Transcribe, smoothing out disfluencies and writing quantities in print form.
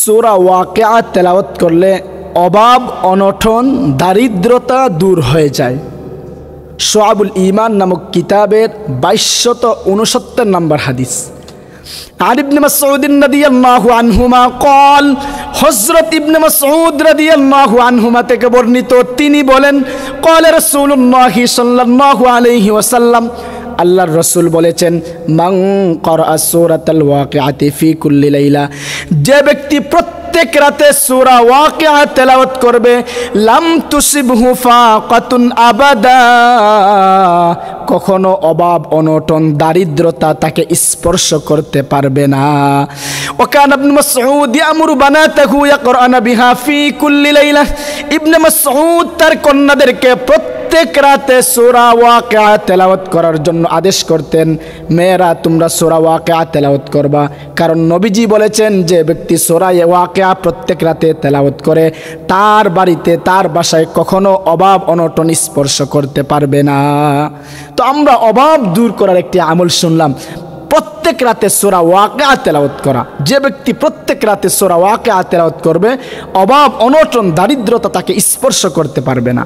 সূরা ওয়াকিয়া তেলাওয়াত করলে অভাব অনটন দারিদ্রতা দূর হয়ে যায়। শুআবুল ঈমান নামক কিতাবের 2269 নম্বর হাদিস। আর ইবনে মাসউদ রাদিয়াল্লাহু আনহুমা قال হযরত ইবনে মাসউদ রাদিয়াল্লাহু আনহুমা থেকে বর্ণিত, তিনি বলেন قال রাসূলুল্লাহ সাল্লাল্লাহু আলাইহি ওয়াসাল্লাম, আল্লাহর রাসূল বলেছেন, মান ক্বারা সূরাতাল ওয়াকিআতি ফি কুল্লি লাইলা, যে ব্যক্তি প্রত্যেক রাতে সূরা ওয়াকিয়া তেলাওয়াত করবে, লাম তুসিবহু ফাকাতুন আবাদা, কখনো অভাব অনটন দারিদ্রতা তাকে স্পর্শ করতে পারবে না। ওয়াকানা ইবনে মাসউদ ইয়ামুরু বানাতাহু ইয়াকরানা বিহা ফি কুল্লি লাইলা, ইবনে মাসউদ তার কন্যাদেরকে প্রত্যেক রাতে সূরা ওয়াকিয়া তেলাওয়াত করার জন্য আদেশ করতেন, মেয়েরা তোমরা সূরা ওয়াকিয়া তেলাওয়াত করবা, কারণ নবীজি বলেছেন যে ব্যক্তি সূরা ওয়াকিয়া প্রত্যেক রাতে তেলাওয়াত করে তার বাড়িতে তার বাসায় কখনো অভাব অনটন স্পর্শ করতে পারবে না। তো আমরা অভাব দূর করার একটি আমল শুনলাম, প্রত্যেক রাতে সূরা ওয়াকিয়া তেলাওয়াত করা। যে ব্যক্তি প্রত্যেক রাতে সূরা ওয়াকিয়া তেলাওয়াত করবে অভাব অনটন দারিদ্রতা তাকে স্পর্শ করতে পারবে না।